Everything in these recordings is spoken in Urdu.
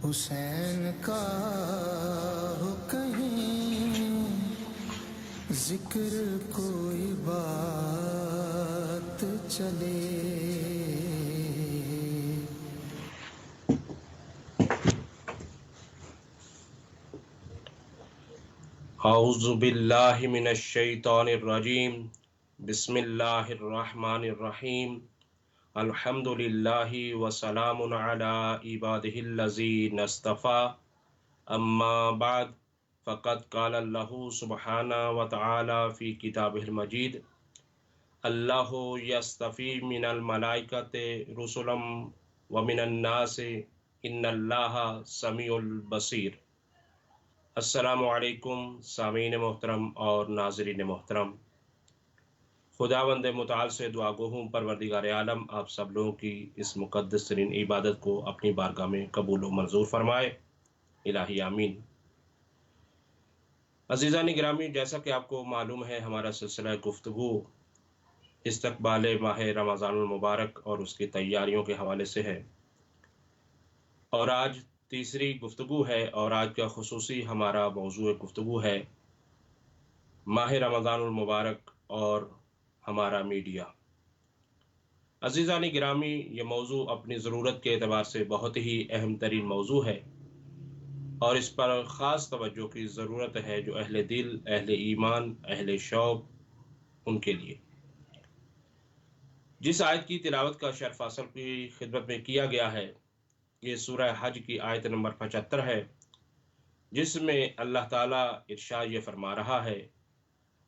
حسین کا ہو کہیں ذکر کوئی بات چلے، اعوذ باللہ من الشیطان الرجیم، بسم اللہ الرحمن الرحیم، الحمد للہ وسلام علی عبادہ الذین اصطفیٰ، اما بعد فقد قال اللہ سبحانہ وتعالی فی کتابہ المجید، اللہ یصطفی من الملائکۃ رسلا ومن الناس ان اللہ سمیع البصیر۔ السلام علیکم سامعین محترم اور ناظرین محترم، خداوند متعال سے دعا گو ہوں پروردگار عالم آپ سب لوگوں کی اس مقدس ترین عبادت کو اپنی بارگاہ میں قبول و منظور فرمائے، الہی آمین۔ عزیزان گرامی، جیسا کہ آپ کو معلوم ہے ہمارا سلسلہ گفتگو استقبال ماہ رمضان المبارک اور اس کی تیاریوں کے حوالے سے ہے، اور آج تیسری گفتگو ہے، اور آج کا خصوصی ہمارا موضوع گفتگو ہے ماہ رمضان المبارک اور ہمارا میڈیا۔ عزیزان گرامی، یہ موضوع اپنی ضرورت کے اعتبار سے بہت ہی اہم ترین موضوع ہے، اور اس پر خاص توجہ کی ضرورت ہے جو اہل دل، اہل ایمان، اہل شوق ان کے لیے۔ جس آیت کی تلاوت کا شرف حاصل کی خدمت میں کیا گیا ہے، یہ سورہ حج کی آیت نمبر 75 ہے، جس میں اللہ تعالیٰ ارشاد یہ فرما رہا ہے،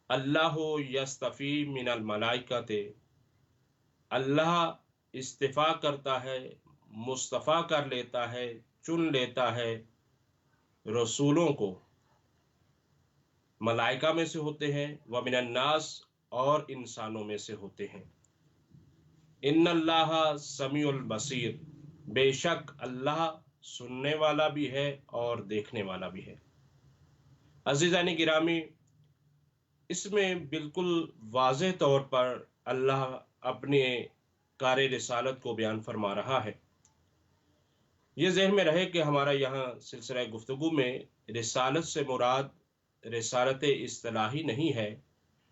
اللہ یصطفی من الملائکۃ، اللہ استفا کرتا ہے، مصطفیٰ کر لیتا ہے، چن لیتا ہے رسولوں کو، ملائکہ میں سے ہوتے ہیں، ومن الناس اور انسانوں میں سے ہوتے ہیں، ان اللہ سمیع البصیر، بے شک اللہ سننے والا بھی ہے اور دیکھنے والا بھی ہے۔ عزیزان گرامی، اس میں بالکل واضح طور پر اللہ اپنے کار رسالت کو بیان فرما رہا ہے۔ یہ ذہن میں رہے کہ ہمارا یہاں سلسلہ گفتگو میں رسالت سے مراد رسالت اصطلاحی نہیں ہے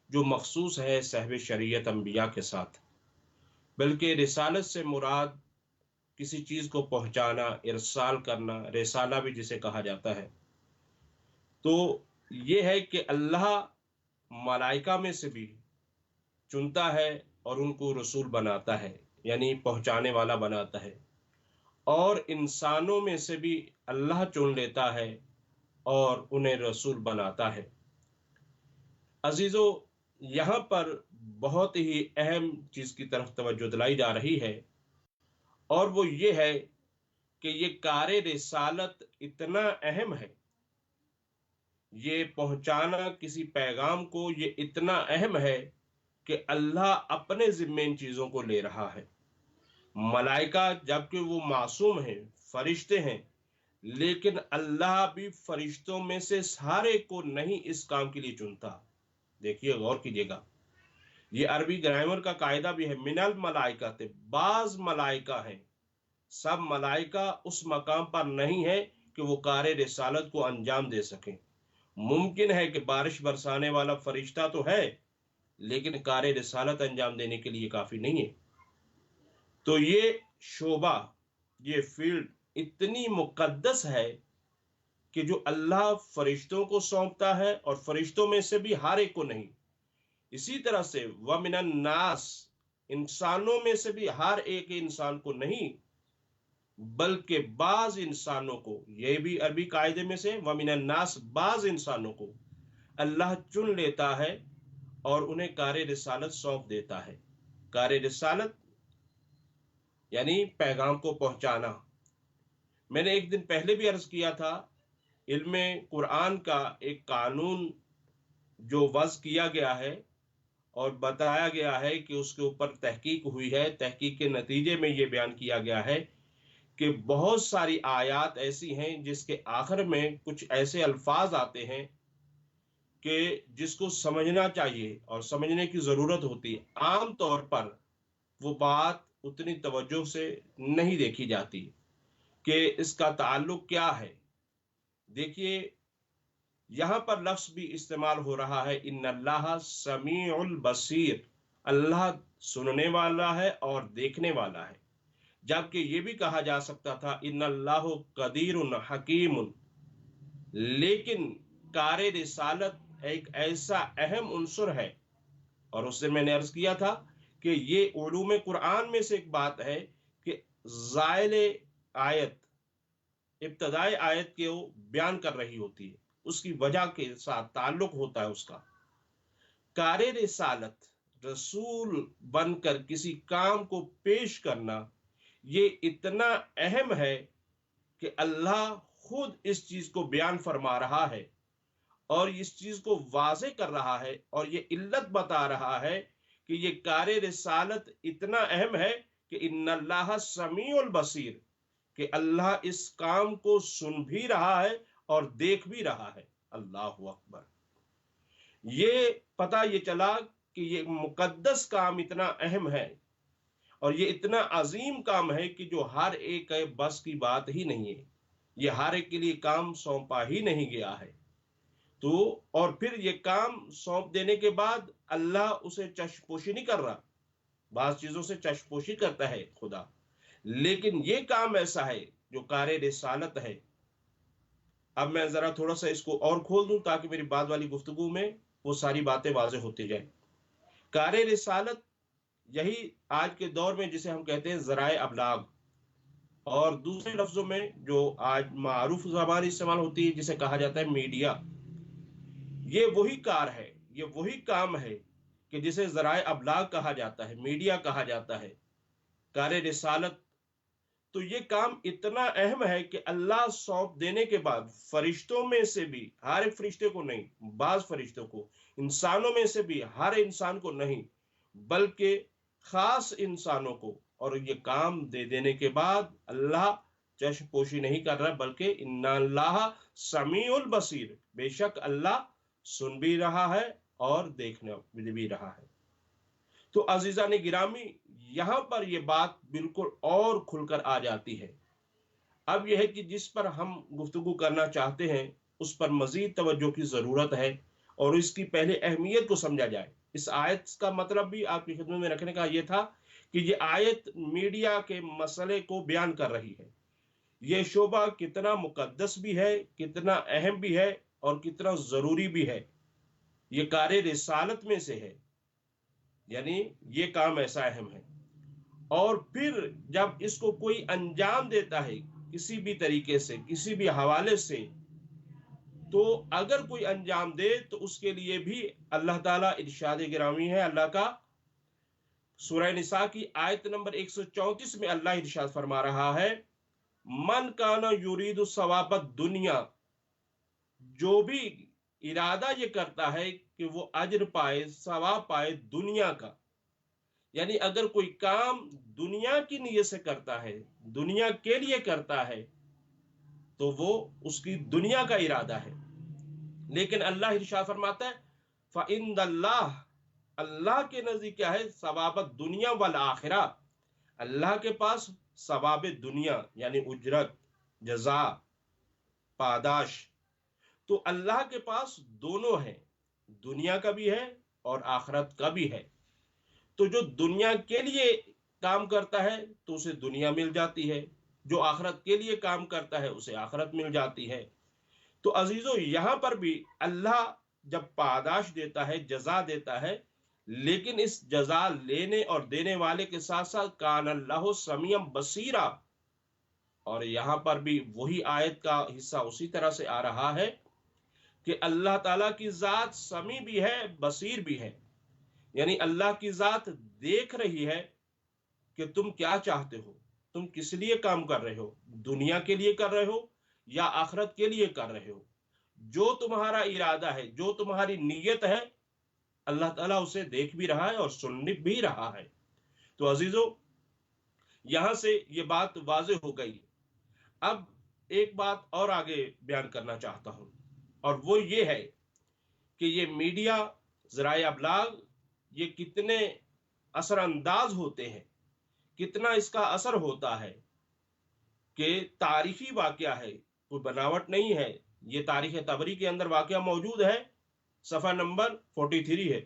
جو مخصوص ہے صاحب شریعت انبیاء کے ساتھ، بلکہ رسالت سے مراد کسی چیز کو پہنچانا، ارسال کرنا، رسالہ بھی جسے کہا جاتا ہے۔ تو یہ ہے کہ اللہ ملائکہ میں سے بھی چنتا ہے اور ان کو رسول بناتا ہے، یعنی پہنچانے والا بناتا ہے، اور انسانوں میں سے بھی اللہ چن لیتا ہے اور انہیں رسول بناتا ہے۔ عزیزو، یہاں پر بہت ہی اہم چیز کی طرف توجہ دلائی جا رہی ہے، اور وہ یہ ہے کہ یہ کار رسالت اتنا اہم ہے، یہ پہنچانا کسی پیغام کو یہ اتنا اہم ہے کہ اللہ اپنے ذمے ان چیزوں کو لے رہا ہے۔ ملائکہ جبکہ وہ معصوم ہیں، فرشتے ہیں، لیکن اللہ بھی فرشتوں میں سے سارے کو نہیں اس کام کے لیے چنتا۔ دیکھیے، غور کیجیے گا، یہ عربی گرامر کا قاعدہ بھی ہے، من الملائکہ، بعض ملائکہ ہیں، سب ملائکہ اس مقام پر نہیں ہے کہ وہ کار رسالت کو انجام دے سکیں۔ ممکن ہے کہ بارش برسانے والا فرشتہ تو ہے، لیکن کار رسالت انجام دینے کے لیے کافی نہیں ہے۔ تو یہ شعبہ، یہ فیلڈ اتنی مقدس ہے کہ جو اللہ فرشتوں کو سونپتا ہے، اور فرشتوں میں سے بھی ہر ایک کو نہیں۔ اسی طرح سے وَمِنَ النَّاسِ، انسانوں میں سے بھی ہر ایک انسان کو نہیں، بلکہ بعض انسانوں کو، یہ بھی عربی قاعدے میں سے وَمِنَ النَّاسِ، بعض انسانوں کو اللہ چن لیتا ہے اور انہیں کار رسالت سونپ دیتا ہے۔ کار رسالت یعنی پیغام کو پہنچانا۔ میں نے ایک دن پہلے بھی عرض کیا تھا، علم قرآن کا ایک قانون جو وضع کیا گیا ہے اور بتایا گیا ہے کہ اس کے اوپر تحقیق ہوئی ہے، تحقیق کے نتیجے میں یہ بیان کیا گیا ہے کہ بہت ساری آیات ایسی ہیں جس کے آخر میں کچھ ایسے الفاظ آتے ہیں کہ جس کو سمجھنا چاہیے اور سمجھنے کی ضرورت ہوتی ہے۔ عام طور پر وہ بات اتنی توجہ سے نہیں دیکھی جاتی، کہ اس کا تعلق کیا ہے۔ دیکھیے یہاں پر لفظ بھی استعمال ہو رہا ہے ان اللہ سمیع البصیر، اللہ سننے والا ہے اور دیکھنے والا ہے، جبکہ یہ بھی کہا جا سکتا تھا ان اللہ قدیر حکیم۔ لیکن کار رسالت ایک ایسا اہم عنصر ہے، اور اس سے میں نے عرض کیا تھا کہ یہ علوم قرآن میں سے ایک بات ہے کہ زائل آیت، ابتدائی آیت کے وہ بیان کر رہی ہوتی ہے، اس کی وجہ کے ساتھ تعلق ہوتا ہے اس کا۔ کار رسالت، رسول بن کر کسی کام کو پیش کرنا، یہ اتنا اہم ہے کہ اللہ خود اس چیز کو بیان فرما رہا ہے اور اس چیز کو واضح کر رہا ہے، اور یہ علت بتا رہا ہے کہ یہ کار رسالت اتنا اہم ہے کہ ان اللہ سمیع البصیر، کہ اللہ اس کام کو سن بھی رہا ہے اور دیکھ بھی رہا ہے۔ اللہ اکبر۔ یہ پتہ یہ چلا کہ یہ مقدس کام اتنا اہم ہے اور یہ اتنا عظیم کام ہے کہ جو ہر ایک بس کی بات ہی نہیں ہے، یہ ہر ایک کے لیے کام سونپا ہی نہیں گیا ہے۔ تو اور پھر یہ کام سونپ دینے کے بعد اللہ اسے چشم پوشی نہیں کر رہا، بعض چیزوں سے چشم پوشی کرتا ہے خدا، لیکن یہ کام ایسا ہے جو کار رسالت ہے۔ اب میں ذرا تھوڑا سا اس کو اور کھول دوں تاکہ میری بعد والی گفتگو میں وہ ساری باتیں واضح ہوتی جائیں۔ کار رسالت یہی آج کے دور میں جسے ہم کہتے ہیں ذرائع ابلاغ، اور دوسرے لفظوں میں جو آج معروف زبان استعمال ہوتی ہے جسے کہا جاتا ہے میڈیا، یہ وہی کار ہے، یہ وہی کام ہے کہ جسے ذرائع ابلاغ کہا جاتا ہے، میڈیا کہا جاتا ہے، کار رسالت۔ تو یہ کام اتنا اہم ہے کہ اللہ سونپ دینے کے بعد فرشتوں میں سے بھی، ہر ایک فرشتے کو نہیں، بعض فرشتوں کو، انسانوں میں سے بھی ہر انسان کو نہیں، بلکہ خاص انسانوں کو، اور یہ کام دے دینے کے بعد اللہ چشم پوشی نہیں کر رہا، بلکہ ان اللہ سمیع البصیر، بے شک اللہ سن بھی رہا ہے اور دیکھنے بھی رہا ہے۔ تو عزیزان گرامی، یہاں پر یہ بات بالکل اور کھل کر آ جاتی ہے۔ اب یہ ہے کہ جس پر ہم گفتگو کرنا چاہتے ہیں اس پر مزید توجہ کی ضرورت ہے، اور اس کی پہلے اہمیت کو سمجھا جائے۔ اس آیت کا مطلب بھی آپ کی خدمت میں رکھنے کا یہ تھا کہ یہ آیت میڈیا کے مسئلے کو بیان کر رہی ہے، یہ شعبہ کتنا مقدس بھی ہے، کتنا اہم بھی ہے، اور کتنا ضروری بھی ہے، یہ کار رسالت میں سے ہے، یعنی یہ کام ایسا اہم ہے۔ اور پھر جب اس کو کوئی انجام دیتا ہے کسی بھی طریقے سے، کسی بھی حوالے سے، تو اگر کوئی انجام دے تو اس کے لیے بھی اللہ تعالیٰ ارشاد گرامی ہے اللہ کا، سورہ نساء کی آیت نمبر 134 میں اللہ ارشاد فرما رہا ہے، من کانا یرید ثواب الدنیا، جو بھی ارادہ یہ کرتا ہے کہ وہ اجر پائے، ثواب پائے دنیا کا، یعنی اگر کوئی کام دنیا کی نیت سے کرتا ہے، دنیا کے لیے کرتا ہے، تو وہ اس کی دنیا کا ارادہ ہے۔ لیکن اللہ ارشاد فرماتا ہے فَإِنَّ اللَّهَ، اللہ کے نزدیک کیا ہے؟ ثواب الدنیا والآخرہ، اللہ کے پاس ثواب دنیا یعنی اجرت، جزا، پاداش، تو اللہ کے پاس دونوں ہیں، دنیا کا بھی ہے اور آخرت کا بھی ہے۔ تو جو دنیا کے لیے کام کرتا ہے تو اسے دنیا مل جاتی ہے، جو آخرت کے لیے کام کرتا ہے اسے آخرت مل جاتی ہے۔ تو عزیزو، یہاں پر بھی اللہ جب پاداش دیتا ہے، جزا دیتا ہے، لیکن اس جزا لینے اور دینے والے کے ساتھ ساتھ کان اللہ سمیع بصیرا، اور یہاں پر بھی وہی آیت کا حصہ اسی طرح سے آ رہا ہے کہ اللہ تعالیٰ کی ذات سمیع بھی ہے، بصیر بھی ہے، یعنی اللہ کی ذات دیکھ رہی ہے کہ تم کیا چاہتے ہو، تم کس لیے کام کر رہے ہو، دنیا کے لیے کر رہے ہو یا آخرت کے لیے کر رہے ہو، جو تمہارا ارادہ ہے، جو تمہاری نیت ہے، اللہ تعالیٰ اسے دیکھ بھی رہا ہے اور سن بھی رہا ہے۔ تو عزیزو، یہاں سے یہ بات واضح ہو گئی۔ اب ایک بات اور آگے بیان کرنا چاہتا ہوں، اور وہ یہ ہے کہ یہ میڈیا، ذرائع ابلاغ، یہ کتنے اثر انداز ہوتے ہیں، کتنا اس کا اثر ہوتا ہے کہ تاریخی واقعہ ہے، کوئی بناوٹ نہیں ہے، یہ تاریخ طبری کے اندر واقعہ موجود ہے، صفحہ نمبر 43 ہے،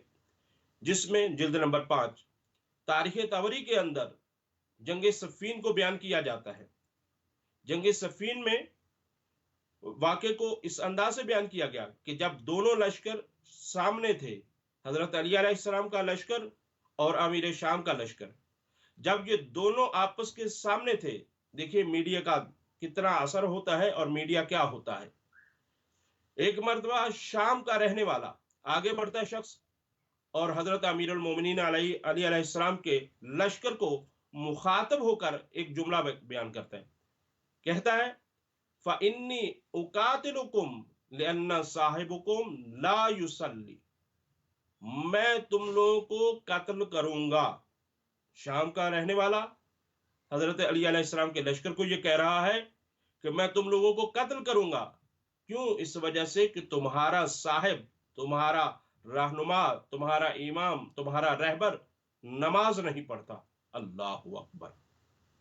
جس میں جلد نمبر 5 تاریخ طبری کے اندر جنگ صفین کو بیان کیا جاتا ہے۔ جنگ صفین میں واقعے کو اس انداز سے بیان کیا گیا کہ جب دونوں لشکر سامنے تھے، حضرت علی علیہ السلام کا لشکر اور امیر شام کا لشکر، جب یہ دونوں آپس کے سامنے تھے، دیکھیے میڈیا کا کتنا اثر ہوتا ہے اور میڈیا کیا ہوتا ہے۔ ایک مرتبہ شام کا رہنے والا آگے بڑھتا ہے شخص اور حضرت امیر المومنین علی علیہ السلام کے لشکر کو مخاطب ہو کر ایک جملہ بیان کرتا ہے، کہتا ہے فَإِنِّي أُقَاتِلُكُمْ لِأَنَّ صَاحِبُكُمْ لَا يُصَلِّي، میں تم لوگوں کو قتل کروں گا۔ شام کا رہنے والا حضرت علی علیہ السلام کے لشکر کو یہ کہہ رہا ہے کہ میں تم لوگوں کو قتل کروں گا، کیوں؟ اس وجہ سے کہ تمہارا صاحب، تمہارا رہنما، تمہارا امام، تمہارا رہبر نماز نہیں پڑھتا۔ اللہ اکبر،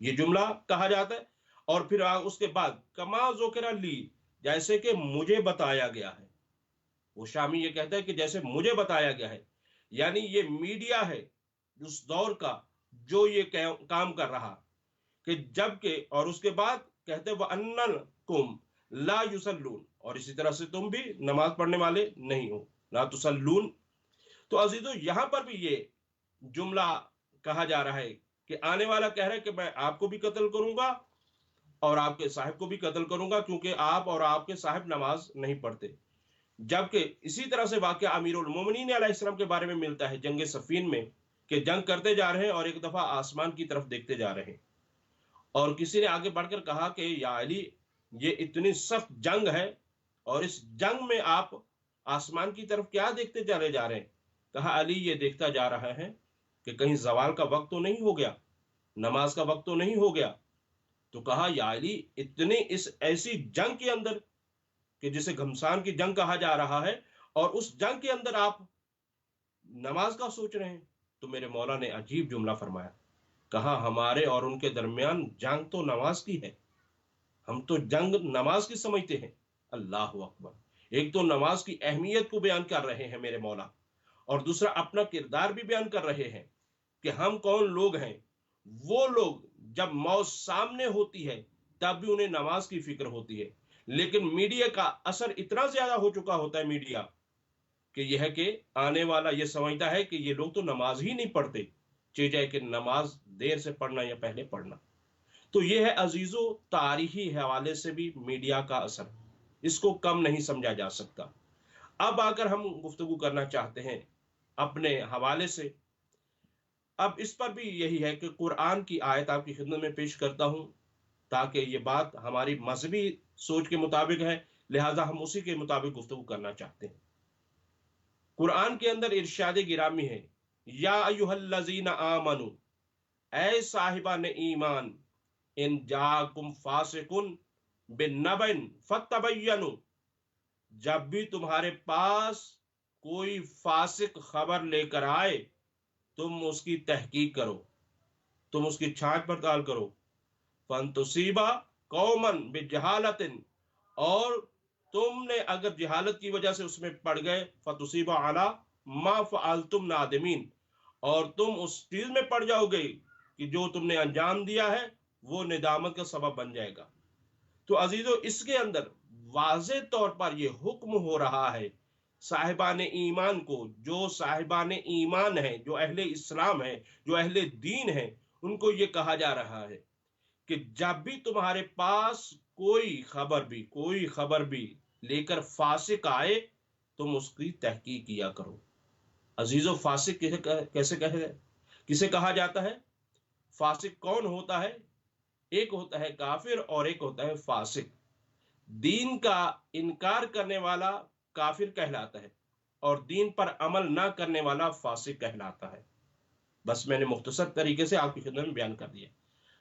یہ جملہ کہا جاتا ہے، اور پھر اس کے بعد کما ذکر لی، جیسے کہ مجھے بتایا گیا ہے۔ وہ شامی یہ کہتا ہے کہ جیسے مجھے بتایا گیا ہے، یعنی یہ میڈیا ہے اس دور کا جو یہ کام کر رہا، کہ جب کہ اور اس کے بعد کہتے وَأَنَّكُمْ لَا يُصَلُّونَ، اور اسی طرح سے تم بھی نماز پڑھنے والے نہیں ہو، لا تصلون۔ تو عزیزو، یہاں پر بھی یہ جملہ کہا جا رہا ہے کہ آنے والا کہہ رہا ہے کہ میں آپ کو بھی قتل کروں گا اور آپ کے صاحب کو بھی قتل کروں گا، کیونکہ آپ اور آپ کے صاحب نماز نہیں پڑھتے۔ جبکہ اسی طرح سے واقعہ امیر المومنین علیہ السلام کے بارے میں ملتا ہے جنگ صفین میں، کہ جنگ کرتے جا رہے ہیں اور ایک دفعہ آسمان کی طرف دیکھتے جا رہے ہیں، اور کسی نے آگے بڑھ کر کہا کہ یا علی، یہ اتنی سخت جنگ ہے اور اس جنگ میں آپ آسمان کی طرف کیا دیکھتے چلے جا رہے ہیں؟ کہا علی، یہ دیکھتا جا رہا ہے کہ کہیں زوال کا وقت تو نہیں ہو گیا، نماز کا وقت تو نہیں ہو گیا۔ تو کہا یا علی، اتنی اس ایسی جنگ کے اندر کہ جسے گھمسان کی جنگ کہا جا رہا ہے، اور اس جنگ کے اندر آپ نماز کا سوچ رہے ہیں؟ تو میرے مولا نے عجیب جملہ فرمایا، کہا ہمارے اور ان کے درمیان جنگ تو نماز کی ہے، ہم تو جنگ نماز کی سمجھتے ہیں۔ اللہ اکبر، ایک تو نماز کی اہمیت کو بیان کر رہے ہیں میرے مولا، اور دوسرا اپنا کردار بھی بیان کر رہے ہیں کہ ہم کون لوگ ہیں۔ وہ لوگ جب موت سامنے ہوتی ہے تب بھی انہیں نماز کی فکر ہوتی ہے، لیکن میڈیا کا اثر اتنا زیادہ ہو چکا ہوتا ہے میڈیا کہ یہ ہے کہ آنے والا یہ سمجھتا ہے کہ یہ لوگ تو نماز ہی نہیں پڑھتے، چاہے کہ نماز دیر سے پڑھنا یا پہلے پڑھنا۔ تو یہ ہے عزیزو تاریخی حوالے سے بھی میڈیا کا اثر، اس کو کم نہیں سمجھا جا سکتا۔ اب آ کر ہم گفتگو کرنا چاہتے ہیں اپنے حوالے سے، اب اس پر بھی یہی ہے کہ قرآن کی آیت آپ کی خدمت میں پیش کرتا ہوں، تاکہ یہ بات ہماری مذہبی سوچ کے مطابق ہے، لہذا ہم اسی کے مطابق گفتگو کرنا چاہتے ہیں۔ قرآن کے اندر ارشاد گرامی ہے، یا ایھا الذین آمنو، اے صاحبان ایمان، ان جاءکم فاسق بنبأ فتبینوا، جب بھی تمہارے پاس کوئی فاسق خبر لے کر آئے تم اس کی تحقیق کرو، تم اس کی چھانٹ پڑتال کرو۔ فَانْتُصِيبَ قَوْمًا بِجَهَالَةٍ، اور تم نے اگر جہالت کی وجہ سے اس میں پڑ گئے، فَتُصِيبَ عَلَى مَا فَعَلْتُمْ نَادِمِينَ، اور تم اس چیز میں پڑ جاؤ گے کہ جو تم نے انجام دیا ہے وہ ندامت کا سبب بن جائے گا۔ تو عزیزو، اس کے اندر واضح طور پر یہ حکم ہو رہا ہے صاحبان ایمان کو، جو صاحبان ایمان ہیں، جو اہل اسلام ہیں، جو اہل دین ہیں، ان کو یہ کہا جا رہا ہے کہ جب بھی تمہارے پاس کوئی خبر بھی لے کر فاسق آئے تم اس کی تحقیق کیا کرو۔ عزیزو، فاسق کسے کہا جاتا ہے؟ فاسق کون ہوتا ہے؟ ایک ہوتا ہے کافر اور ایک ہوتا ہے فاسق۔ دین کا انکار کرنے والا کافر کہلاتا ہے اور دین پر عمل نہ کرنے والا فاسق کہلاتا ہے۔ بس میں نے مختصر طریقے سے آپ کی خدمت میں بیان کر دیا۔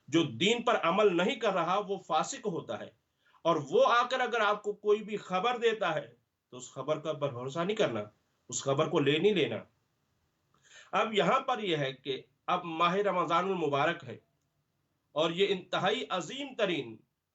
جو دین پر عمل نہیں کر رہا وہ فاسق ہوتا ہے، اور وہ آ کر اگر آپ کو کوئی بھی خبر دیتا ہے تو اس خبر کا بھروسہ نہیں کرنا، اس خبر کو لے نہیں لینا۔ اب یہاں پر یہ ہے کہ اب ماہ رمضان المبارک ہے، اور یہ انتہائی عظیم ترین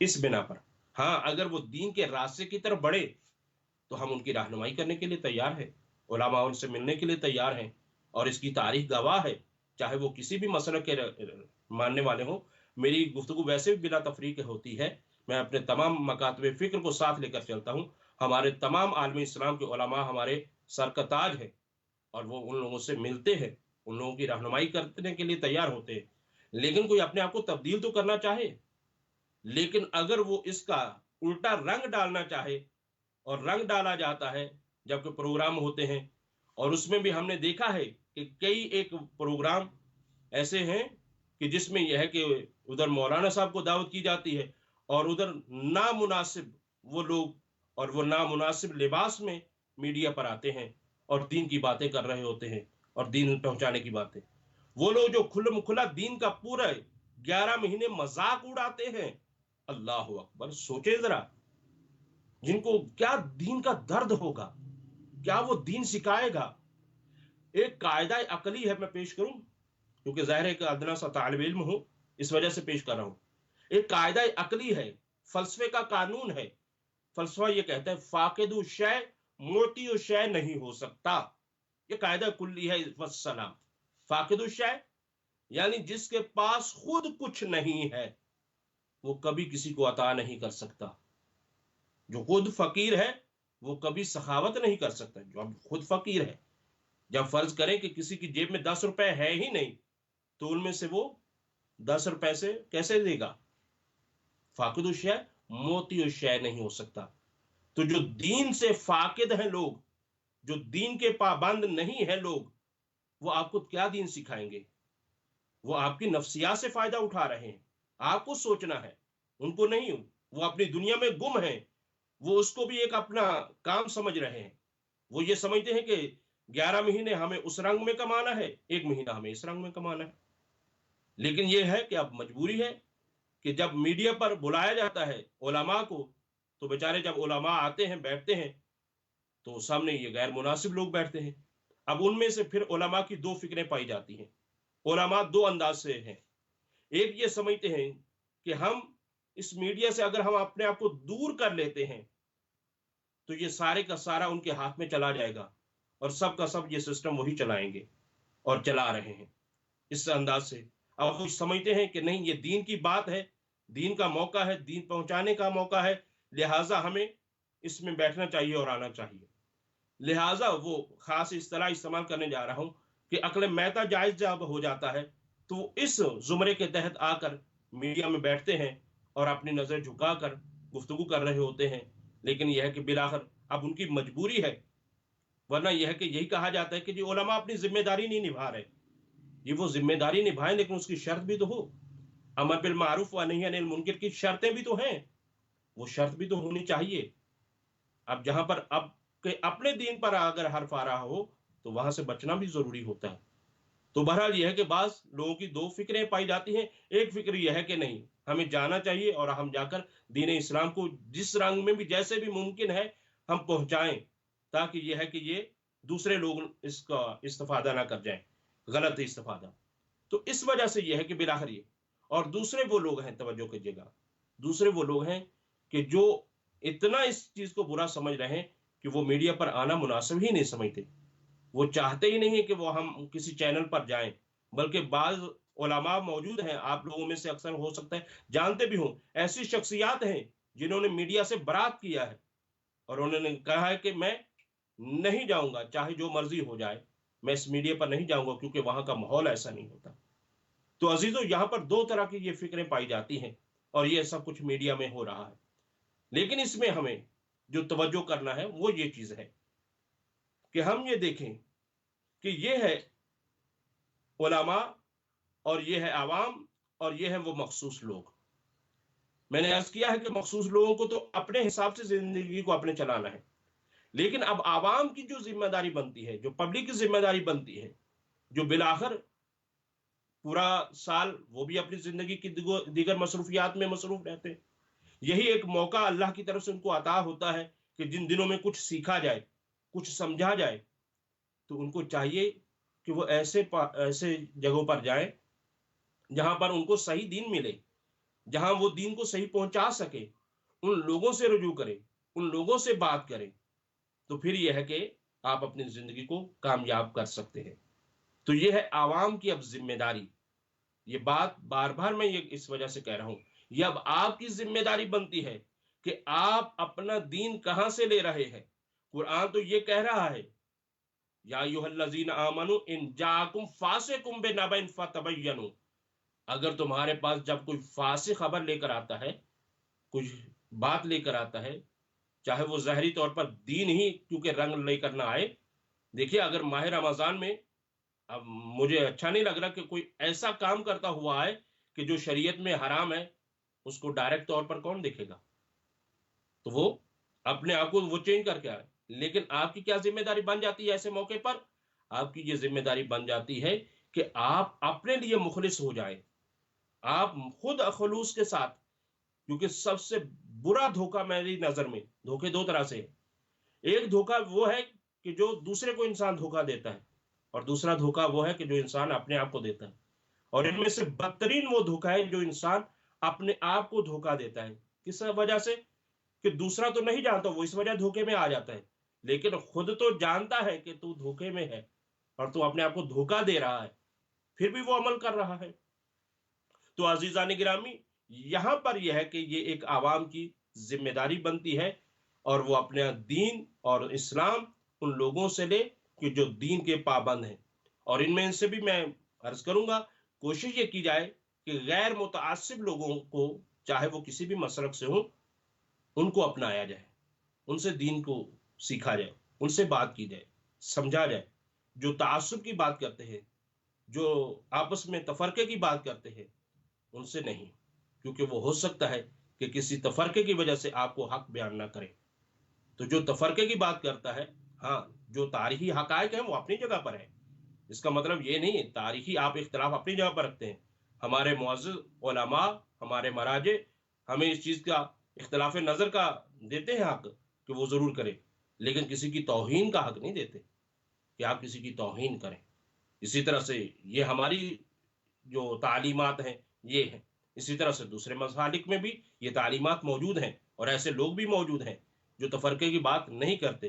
اس بنا پر ہاں اگر وہ دین کے راستے کی طرف بڑھے تو ہم ان کی رہنمائی کرنے کے لیے تیار ہیں، علماء ان سے ملنے کے لیے تیار ہیں، اور اس کی تاریخ گواہ ہے، چاہے وہ کسی بھی مسلک کے ماننے والے ہوں۔ میری گفتگو ویسے بھی بلا تفریق ہوتی ہے، میں اپنے تمام مکاتب فکر کو ساتھ لے کر چلتا ہوں۔ ہمارے تمام عالم اسلام کے علماء ہمارے سر کا تاج ہے، اور وہ ان لوگوں سے ملتے ہیں، ان لوگوں کی رہنمائی کرنے کے لیے تیار ہوتے ہیں۔ لیکن کوئی اپنے آپ کو تبدیل تو کرنا چاہے، لیکن اگر وہ اس کا الٹا رنگ ڈالنا چاہے، اور رنگ ڈالا جاتا ہے جبکہ پروگرام ہوتے ہیں، اور اس میں بھی ہم نے دیکھا ہے کہ کئی ایک پروگرام ایسے ہیں کہ جس میں یہ ہے کہ ادھر مولانا صاحب کو دعوت کی جاتی ہے، اور ادھر نامناسب وہ لوگ اور وہ نامناسب لباس میں میڈیا پر آتے ہیں اور دین کی باتیں کر رہے ہوتے ہیں اور دین پہنچانے کی باتیں۔ وہ لوگ جو کھلم کھلا دین کا پورا 11 مہینے مذاق اڑاتے ہیں، اللہ اکبر، سوچے ذرا، جن کو کیا دین کا درد ہوگا، کیا وہ دین سکھائے گا؟ ایک قاعدہ عقلی ہے، میں پیش کروں کیونکہ ظاہر ہے کہ ادنا سا طالب علم ہوں، اس وجہ سے پیش کر رہا ہوں۔ ایک قاعدہ عقلی ہے، فلسفے کا قانون ہے۔ فلسفہ یہ کہتا ہے فاقد الشے موتی الشے نہیں ہو سکتا، یہ قاعدہ کلی ہے والسلام۔ فاقد الشے یعنی جس کے پاس خود کچھ نہیں ہے وہ کبھی کسی کو عطا نہیں کر سکتا۔ جو خود فقیر ہے وہ کبھی سخاوت نہیں کر سکتا۔ جو اب خود فقیر ہے، جب فرض کریں کہ کسی کی جیب میں 10 روپے ہے ہی نہیں، تو ان میں سے وہ 10 روپے سے کیسے دے گا؟ فاقد الشے موتی الشے نہیں ہو سکتا۔ تو جو دین سے فاقد ہیں لوگ، جو دین کے پابند نہیں ہیں لوگ، وہ آپ کو کیا دین سکھائیں گے؟ وہ آپ کی نفسیات سے فائدہ اٹھا رہے ہیں، آپ کو سوچنا ہے، ان کو نہیں۔ وہ اپنی دنیا میں گم ہیں، وہ اس کو بھی ایک اپنا کام سمجھ رہے ہیں۔ وہ یہ سمجھتے ہیں کہ 11 مہینے ہمیں اس رنگ میں کمانا ہے، 1 مہینہ ہمیں اس رنگ میں کمانا ہے۔ لیکن یہ ہے کہ اب مجبوری ہے کہ جب میڈیا پر بلایا جاتا ہے علماء کو، تو بیچارے جب علماء آتے ہیں بیٹھتے ہیں تو سامنے یہ غیر مناسب لوگ بیٹھتے ہیں۔ اب ان میں سے پھر علماء کی 2 فکریں پائی جاتی ہیں۔ علماء 2 انداز سے ہیں۔ ایک یہ سمجھتے ہیں کہ ہم اس میڈیا سے اگر ہم اپنے آپ کو دور کر لیتے ہیں تو یہ سارے کا سارا ان کے ہاتھ میں چلا جائے گا، اور سب کا سب یہ سسٹم وہی چلائیں گے اور چلا رہے ہیں اس انداز سے۔ اب وہ سمجھتے ہیں کہ نہیں، یہ دین کی بات ہے، دین کا موقع ہے، دین پہنچانے کا موقع ہے، لہٰذا ہمیں اس میں بیٹھنا چاہیے اور آنا چاہیے۔ لہٰذا وہ خاص اصطلاح استعمال کرنے جا رہا ہوں کہ عقل میتا جائز جب ہو جاتا ہے تو وہ اس زمرے کے تحت آ کر میڈیا میں بیٹھتے ہیں اور اپنی نظر جھکا کر گفتگو کر رہے ہوتے ہیں۔ لیکن یہ ہے کہ بالآخر اب ان کی مجبوری ہے، ورنہ یہ ہے کہ یہی کہا جاتا ہے کہ جی علماء اپنی ذمہ داری نہیں نبھا رہے۔ یہ وہ ذمہ داری نبھائیں، لیکن اس کی شرط بھی تو ہو۔ امر بالمعروف و نہی عن المنکر کی شرطیں بھی تو ہیں، وہ شرط بھی تو ہونی چاہیے۔ اب جہاں پر اب کہ اپنے دین پر اگر حرف آ رہا ہو تو وہاں سے بچنا بھی ضروری ہوتا ہے۔ تو بہرحال یہ ہے کہ بعض لوگوں کی 2 فکریں پائی جاتی ہیں۔ ایک فکر یہ ہے کہ نہیں، ہمیں جانا چاہیے اور ہم جا کر دین اسلام کو جس رنگ میں بھی جیسے بھی ممکن ہے ہم پہنچائیں، تاکہ یہ ہے کہ یہ دوسرے لوگ اس کا استفادہ نہ کر جائیں، غلط استفادہ۔ تو اس وجہ سے یہ ہے کہ بالآخر یہ، اور دوسرے وہ لوگ ہیں، توجہ کیجیے گا، دوسرے وہ لوگ ہیں کہ جو اتنا اس چیز کو برا سمجھ رہے ہیں کہ وہ میڈیا پر آنا مناسب ہی نہیں سمجھتے۔ وہ چاہتے ہی نہیں کہ وہ ہم کسی چینل پر جائیں، بلکہ بعض علماء موجود ہیں، آپ لوگوں میں سے اکثر ہو سکتا ہے جانتے بھی ہوں، ایسی شخصیات ہیں جنہوں نے میڈیا سے برات کیا ہے اور انہوں نے کہا ہے کہ میں نہیں جاؤں گا، چاہے جو مرضی ہو جائے، میں اس میڈیا پر نہیں جاؤں گا کیونکہ وہاں کا ماحول ایسا نہیں ہوتا۔ تو عزیزو، یہاں پر 2 طرح کی یہ فکریں پائی جاتی ہیں، اور یہ سب کچھ میڈیا میں ہو رہا ہے۔ لیکن اس میں ہمیں جو توجہ کرنا ہے وہ یہ چیز ہے کہ ہم یہ دیکھیں کہ یہ ہے علماء اور یہ ہے عوام اور یہ ہے وہ مخصوص لوگ۔ میں نے عرض کیا ہے کہ مخصوص لوگوں کو تو اپنے حساب سے زندگی کو اپنے چلانا ہے، لیکن اب عوام کی جو ذمہ داری بنتی ہے، جو پبلک کی ذمہ داری بنتی ہے، جو بالآخر پورا سال وہ بھی اپنی زندگی کی دیگر مصروفیات میں مصروف رہتے ہیں، یہی ایک موقع اللہ کی طرف سے ان کو عطا ہوتا ہے کہ جن دنوں میں کچھ سیکھا جائے، کچھ سمجھا جائے، تو ان کو چاہیے کہ وہ ایسے جگہوں پر جائیں جہاں پر ان کو صحیح دین ملے، جہاں وہ دین کو صحیح پہنچا سکے، ان لوگوں سے رجوع کرے، ان لوگوں سے بات کرے، تو پھر یہ ہے کہ آپ اپنی زندگی کو کامیاب کر سکتے ہیں۔ تو یہ ہے عوام کی اب ذمہ داری۔ یہ بات بار بار میں یہ اس وجہ سے کہہ رہا ہوں، یہ اب آپ کی ذمہ داری بنتی ہے کہ آپ اپنا دین کہاں سے لے رہے ہیں۔ قرآن تو یہ کہہ رہا ہے، یا ایھا الذین آمنوا ان جاءکم فاسق بنبأ فتبینوا، اگر تمہارے پاس جب کوئی فاسق خبر لے کر آتا ہے، کچھ بات لے کر آتا ہے، چاہے وہ ظاہری طور پر دین ہی کیونکہ رنگ لے کر نہ آئے۔ دیکھیے اگر ماہ رمضان میں، اب مجھے اچھا نہیں لگ رہا کہ کوئی ایسا کام کرتا ہوا ہے کہ جو شریعت میں حرام ہے، اس کو ڈائریکٹ طور پر کون دیکھے گا؟ تو وہ اپنے آپ کو وہ چینج کر کے آئے۔ لیکن آپ کی کیا ذمہ داری بن جاتی ہے ایسے موقع پر؟ آپ کی یہ ذمہ داری بن جاتی ہے کہ آپ اپنے لیے مخلص ہو جائیں، آپ خود خلوص کے ساتھ، کیونکہ سب سے برا دھوکہ میری نظر میں، دھوکے دو طرح سے ہے۔ ایک دھوکہ وہ ہے کہ جو دوسرے کو انسان دھوکہ دیتا ہے، اور دوسرا دھوکہ وہ ہے کہ جو انسان اپنے آپ کو دیتا ہے۔ اور ان میں سے بدترین وہ دھوکہ ہے جو انسان اپنے آپ کو دھوکہ دیتا ہے۔ کس وجہ سے؟ کہ دوسرا تو نہیں جانتا، وہ اس وجہ دھوکے میں آ جاتا ہے، لیکن خود تو جانتا ہے کہ تو دھوکے میں ہے اور تو اپنے آپ کو دھوکہ دے رہا ہے، پھر بھی وہ عمل کر رہا ہے۔ تو عزیزان گرامی، یہاں پر یہ ہے کہ یہ ایک عوام کی ذمہ داری بنتی ہے، اور وہ اپنا دین اور اسلام ان لوگوں سے لے کہ جو دین کے پابند ہیں۔ اور ان میں سے بھی میں عرض کروں گا، کوشش یہ کی جائے کہ غیر متعصب لوگوں کو، چاہے وہ کسی بھی مسلک سے ہوں، ان کو اپنایا جائے، ان سے دین کو سیکھا جائے، ان سے بات کی جائے، سمجھا جائے۔ جو تعصب کی بات کرتے ہیں، جو آپس میں تفرقے کی بات کرتے ہیں، ان سے نہیں، کیونکہ وہ ہو سکتا ہے کہ کسی تفرقے کی وجہ سے آپ کو حق بیان نہ کرے۔ تو جو تفرقے کی بات کرتا ہے، ہاں، جو تاریخی حقائق ہیں وہ اپنی جگہ پر ہیں، اس کا مطلب یہ نہیں ہے تاریخی آپ اختلاف اپنی جگہ پر رکھتے ہیں۔ ہمارے معزز علماء، ہمارے مراجع ہمیں اس چیز کا، اختلاف نظر کا دیتے ہیں حق کہ وہ ضرور کرے، لیکن کسی کی توہین کا حق نہیں دیتے کہ آپ کسی کی توہین کریں۔ اسی طرح سے یہ ہماری جو تعلیمات ہیں یہ ہیں، اسی طرح سے دوسرے ممالک میں بھی یہ تعلیمات موجود ہیں، اور ایسے لوگ بھی موجود ہیں جو تفرقے کی بات نہیں کرتے۔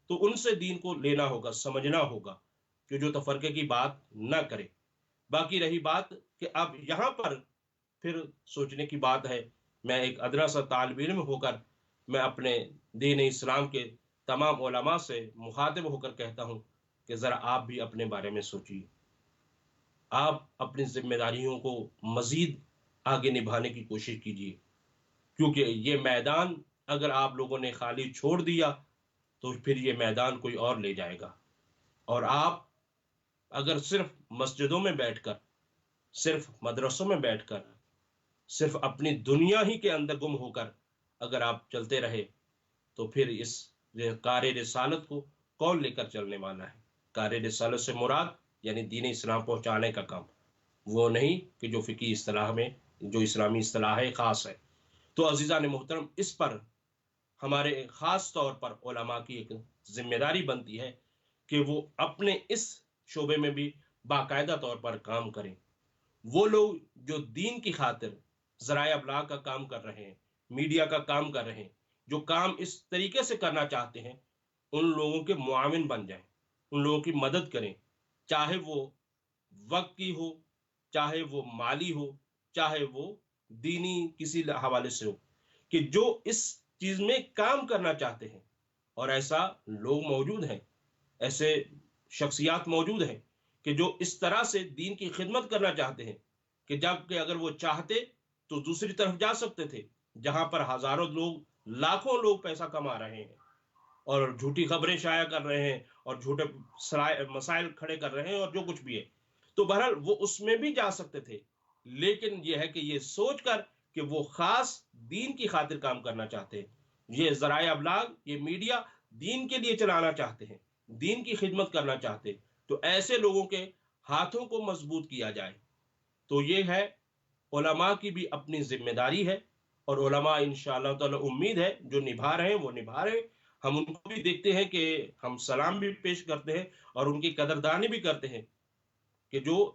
تو ان سے دین کو لینا ہوگا، سمجھنا ہوگا کہ جو تفرقے کی بات نہ کرے۔ باقی رہی بات کہ اب یہاں پر پھر سوچنے کی بات ہے، میں ایک ادنا سا طالب علم ہو کر میں اپنے دین اسلام کے تمام علماء سے مخاطب ہو کر کہتا ہوں کہ ذرا آپ بھی اپنے بارے میں سوچیے، آپ اپنی ذمہ داریوں کو مزید آگے نبھانے کی کوشش کیجیے، کیونکہ یہ میدان اگر آپ لوگوں نے خالی چھوڑ دیا تو پھر یہ میدان کوئی اور لے جائے گا۔ اور آپ اگر صرف مسجدوں میں بیٹھ کر، صرف مدرسوں میں بیٹھ کر، صرف اپنی دنیا ہی کے اندر گم ہو کر اگر آپ چلتے رہے، تو پھر اس کار رسالت کو کون لے کر چلنے والا ہے؟ کار رسالت سے مراد یعنی دین اسلام پہنچانے کا کام، وہ نہیں کہ جو فقہی اصطلاح میں جو اسلامی اصطلاح ہے خاص ہے۔ تو عزیزان محترم، اس پر ہمارے خاص طور پر علماء کی ایک ذمہ داری بنتی ہے کہ وہ اپنے اس شعبے میں بھی باقاعدہ طور پر کام کریں۔ وہ لوگ جو دین کی خاطر ذرائع ابلاغ کا کام کر رہے ہیں، میڈیا کا کام کر رہے ہیں، جو کام اس طریقے سے کرنا چاہتے ہیں، ان لوگوں کے معاون بن جائیں، ان لوگوں کی مدد کریں، چاہے وہ وقت کی ہو، چاہے وہ مالی ہو، چاہے وہ دینی کسی حوالے سے ہو، کہ جو اس چیز میں کام کرنا چاہتے ہیں۔ اور ایسا لوگ موجود ہیں، ایسے شخصیات موجود ہیں کہ جو اس طرح سے دین کی خدمت کرنا چاہتے ہیں کہ جب کہ اگر وہ چاہتے تو دوسری طرف جا سکتے تھے، جہاں پر ہزاروں لوگ، لاکھوں لوگ پیسہ کما رہے ہیں اور جھوٹی خبریں شائع کر رہے ہیں اور جھوٹے مسائل کھڑے کر رہے ہیں اور جو کچھ بھی ہے، تو بہرحال وہ اس میں بھی جا سکتے تھے۔ لیکن یہ ہے کہ یہ سوچ کر کہ وہ خاص دین کی خاطر کام کرنا چاہتے ہیں، یہ ذرائع ابلاغ، یہ میڈیا دین کے لیے چلانا چاہتے ہیں، دین کی خدمت کرنا چاہتے ہیں، تو ایسے لوگوں کے ہاتھوں کو مضبوط کیا جائے۔ تو یہ ہے، علماء کی بھی اپنی ذمہ داری ہے، اور علماء انشاءاللہ تعالی امید ہے جو نبھا رہے ہیں وہ نبھا رہے ہیں۔ ہم ان کو بھی دیکھتے ہیں کہ ہم سلام بھی پیش کرتے ہیں اور ان کی قدردانی بھی کرتے ہیں، کہ جو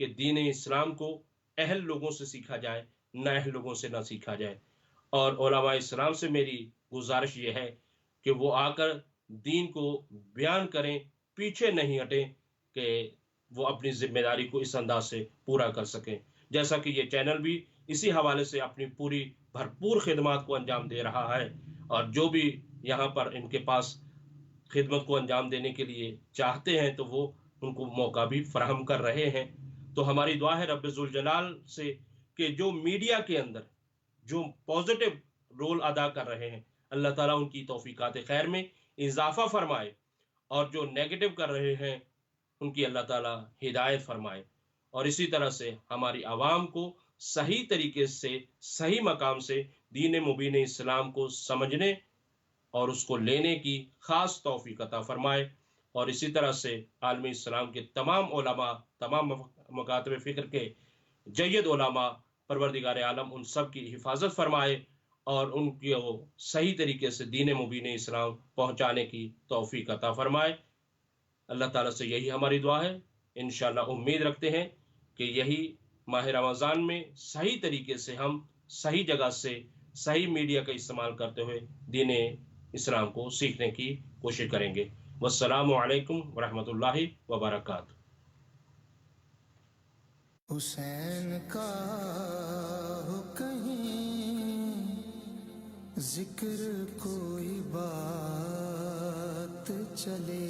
کہ دین اسلام کو اہل لوگوں سے سیکھا جائے، نہ اہل لوگوں سے نہ سیکھا جائے۔ اور علماء اسلام سے میری گزارش یہ ہے کہ وہ آ کر دین کو بیان کریں، پیچھے نہیں ہٹیں کہ وہ اپنی ذمہ داری کو اس انداز سے پورا کر سکیں۔ جیسا کہ یہ چینل بھی اسی حوالے سے اپنی پوری بھرپور خدمات کو انجام دے رہا ہے، اور جو بھی یہاں پر ان کے پاس خدمت کو انجام دینے کے لیے چاہتے ہیں تو وہ ان کو موقع بھی فراہم کر رہے ہیں۔ تو ہماری دعا ہے رب ذوالجلال سے کہ جو میڈیا کے اندر جو پازیٹو رول ادا کر رہے ہیں، اللہ تعالیٰ ان کی توفیقات خیر میں اضافہ فرمائے، اور جو نیگیٹو کر رہے ہیں ان کی اللہ تعالیٰ ہدایت فرمائے، اور اسی طرح سے ہماری عوام کو صحیح طریقے سے، صحیح مقام سے دین مبین اسلام کو سمجھنے اور اس کو لینے کی خاص توفیق عطا فرمائے، اور اسی طرح سے عالم اسلام کے تمام علماء، تمام مکاتب فکر کے جید علماء، پروردگار عالم ان سب کی حفاظت فرمائے اور ان کو صحیح طریقے سے دین مبین اسلام پہنچانے کی توفیق عطا فرمائے۔ اللہ تعالیٰ سے یہی ہماری دعا ہے۔ انشاءاللہ امید رکھتے ہیں کہ یہی ماہ رمضان میں صحیح طریقے سے ہم صحیح جگہ سے صحیح میڈیا کا استعمال کرتے ہوئے دین اسلام کو سیکھنے کی کوشش کریں گے۔ والسلام علیکم ورحمۃ اللہ وبرکاتہ۔ حسین کا ہو کہیں ذکر کوئی بات چلے،